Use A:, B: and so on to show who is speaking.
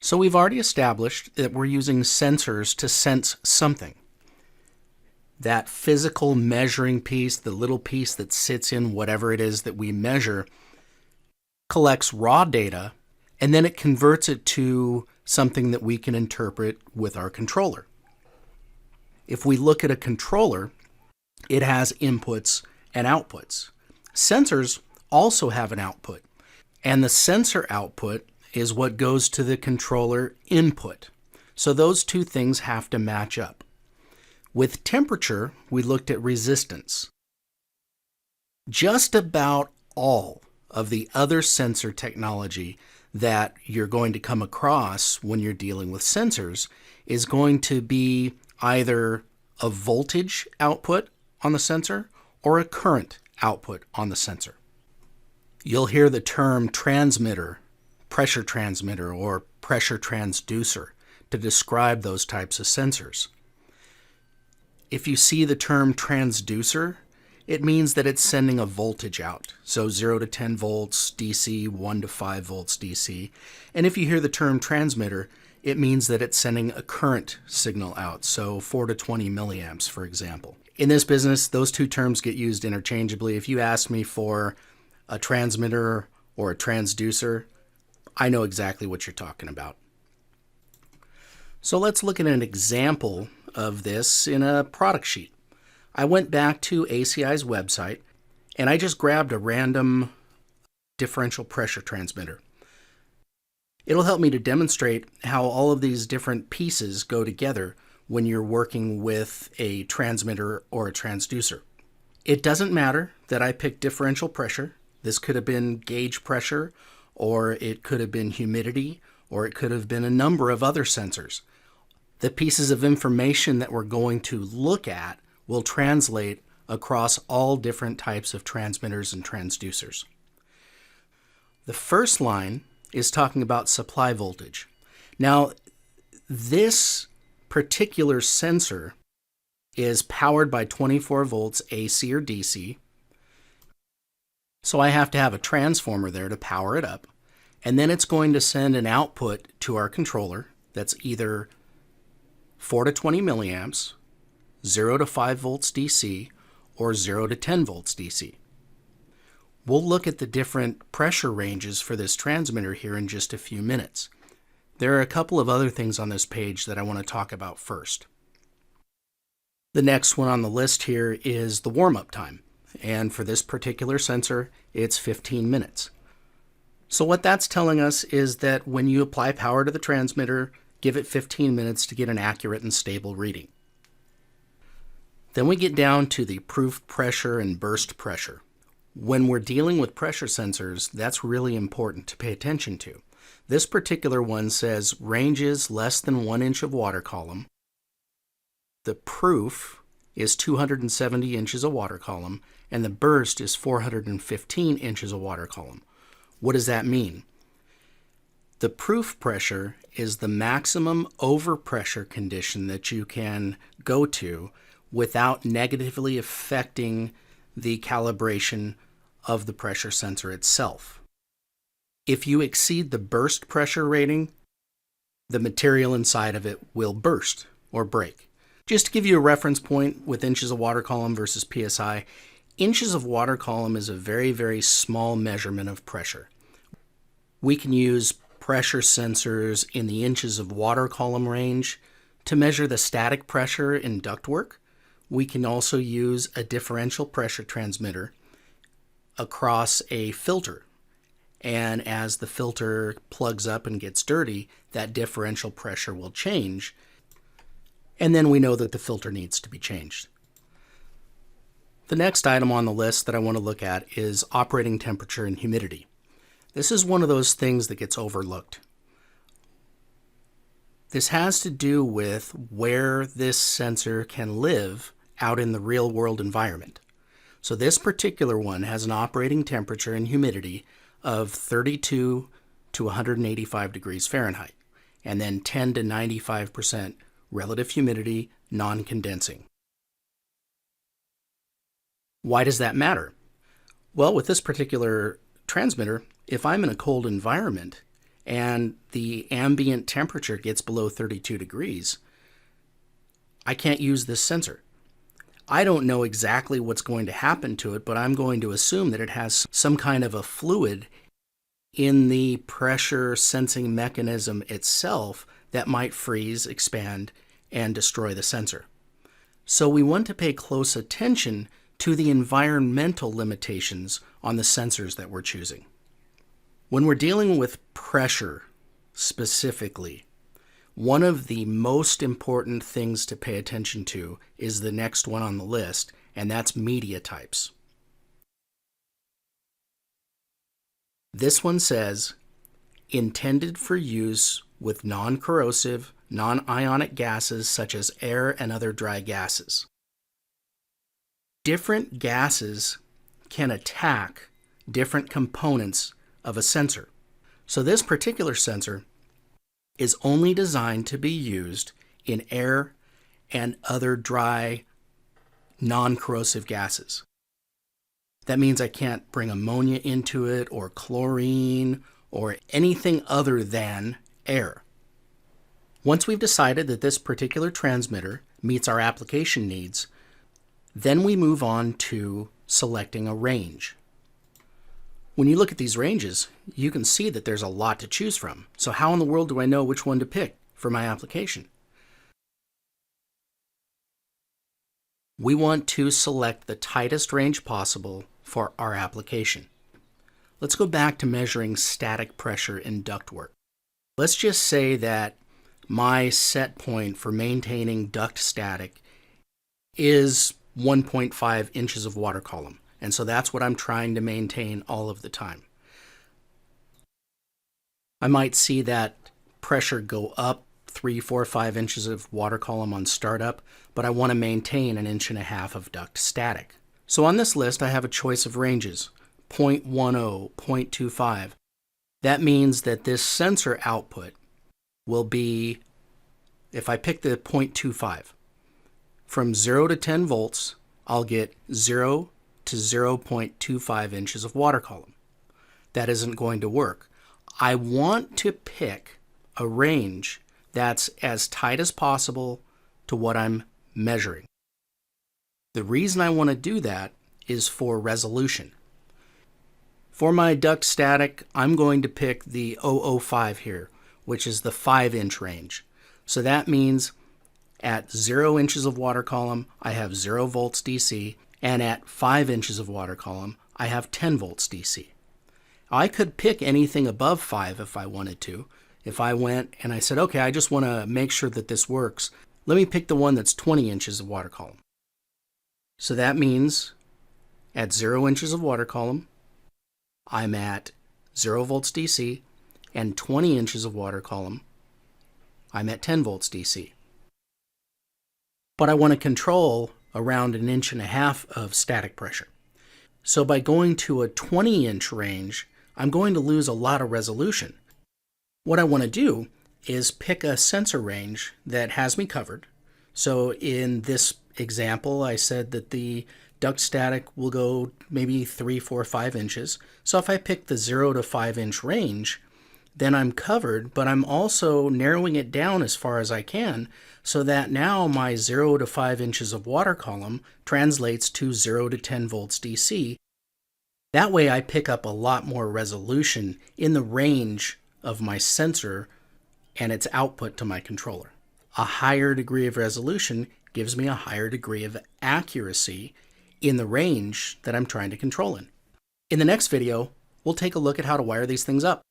A: So we've already established that we're using sensors to sense something. That physical measuring piece, the little piece that sits in whatever it is that we measure, collects raw data, and then it converts it to something that we can interpret with our controller. If we look at a controller, it has inputs and outputs. Sensors also have an output, and the sensor output is what goes to the controller input. So those two things have to match up. With temperature, we looked at resistance. Just about all of the other sensor technology that you're going to come across when you're dealing with sensors is going to be either a voltage output on the sensor or a current output on the sensor. You'll hear the term transmitter, pressure transmitter, or pressure transducer to describe those types of sensors. If you see the term transducer, it means that it's sending a voltage out. So 0 to 10 volts DC, 1 to 5 volts DC. And if you hear the term transmitter, it means that it's sending a current signal out. So 4 to 20 milliamps, for example. In this business, those two terms get used interchangeably. If you ask me for a transmitter or a transducer, I know exactly what you're talking about. So let's look at an example of this in a product sheet. I went back to ACI's website and I just grabbed a random differential pressure transmitter. It'll help me to demonstrate how all of these different pieces go together when you're working with a transmitter or a transducer. It doesn't matter that I picked differential pressure. This could have been gauge pressure, or it could have been humidity, or it could have been a number of other sensors. The pieces of information that we're going to look at will translate across all different types of transmitters and transducers. The first line is talking about supply voltage. Now, this particular sensor is powered by 24 volts AC or DC. So I have to have a transformer there to power it up. And then it's going to send an output to our controller that's either 4 to 20 milliamps, 0 to 5 volts DC, or 0 to 10 volts DC. We'll look at the different pressure ranges for this transmitter here in just a few minutes. There are a couple of other things on this page that I want to talk about first. The next one on the list here is the warm-up time. And for this particular sensor, it's 15 minutes. So what that's telling us is that when you apply power to the transmitter, give it 15 minutes to get an accurate and stable reading. Then we get down to the proof pressure and burst pressure. When we're dealing with pressure sensors, that's really important to pay attention to. This particular one says ranges less than 1 inch of water column. The proof is 270 inches of water column, and the burst is 415 inches of water column. What does that mean? The proof pressure is the maximum overpressure condition that you can go to without negatively affecting the calibration of the pressure sensor itself. If you exceed the burst pressure rating, the material inside of it will burst or break. Just to give you a reference point with inches of water column versus PSI, inches of water column is a very, very small measurement of pressure. We can use pressure sensors in the inches of water column range to measure the static pressure in ductwork. We can also use a differential pressure transmitter across a filter. And as the filter plugs up and gets dirty, that differential pressure will change. And then we know that the filter needs to be changed. The next item on the list that I want to look at is operating temperature and humidity. This is one of those things that gets overlooked. This has to do with where this sensor can live out in the real world environment. So this particular one has an operating temperature and humidity of 32 to 185 degrees Fahrenheit, and then 10 to 95% relative humidity, non-condensing. Why does that matter? Well, with this particular transmitter, if I'm in a cold environment and the ambient temperature gets below 32 degrees, I can't use this sensor. I don't know exactly what's going to happen to it, but I'm going to assume that it has some kind of a fluid in the pressure sensing mechanism itself that might freeze, expand, and destroy the sensor. So we want to pay close attention to the environmental limitations on the sensors that we're choosing. When we're dealing with pressure specifically, one of the most important things to pay attention to is the next one on the list, and that's media types. This one says, intended for use with non-corrosive, non-ionic gases such as air and other dry gases. Different gases can attack different components of a sensor. So this particular sensor is only designed to be used in air and other dry, non-corrosive gases. That means I can't bring ammonia into it, or chlorine, or anything other than air. Once we've decided that this particular transmitter meets our application needs, then we move on to selecting a range. When you look at these ranges, you can see that there's a lot to choose from. So how in the world do I know which one to pick for my application? We want to select the tightest range possible for our application. Let's go back to measuring static pressure in ductwork. Let's just say that my set point for maintaining duct static is 1.5 inches of water column. And so that's what I'm trying to maintain all of the time. I might see that pressure go up 3, 4, 5 inches of water column on startup, but I want to maintain 1.5 inches of duct static. So on this list, I have a choice of ranges, 0.10, 0.25. That means that this sensor output will be, if I pick the 0.25, from 0 to 10 volts, I'll get 0 to 0.25 inches of water column. That isn't going to work. I want to pick a range that's as tight as possible to what I'm measuring. The reason I want to do that is for resolution. For my duct static, I'm going to pick the 005 here, which is the 5-inch range. So that means at 0 inches of water column, I have 0 volts DC, and at 5 inches of water column, I have 10 volts DC. I could pick anything above 5 if I wanted to. If I went and I said, okay, I just want to make sure that this works, let me pick the one that's 20 inches of water column. So that means at 0 inches of water column, I'm at 0 volts DC, and 20 inches of water column, I'm at 10 volts DC. But I want to control around 1.5 inches of static pressure. So by going to a 20-inch range, I'm going to lose a lot of resolution. What I want to do is pick a sensor range that has me covered. So in this example, I said that the duct static will go maybe 3, 4, 5 inches. So if I pick the 0 to 5-inch range, then I'm covered, but I'm also narrowing it down as far as I can so that now my 0 to 5 inches of water column translates to 0 to 10 volts DC. That way I pick up a lot more resolution in the range of my sensor and its output to my controller. A higher degree of resolution gives me a higher degree of accuracy in the range that I'm trying to control in. In the next video, we'll take a look at how to wire these things up.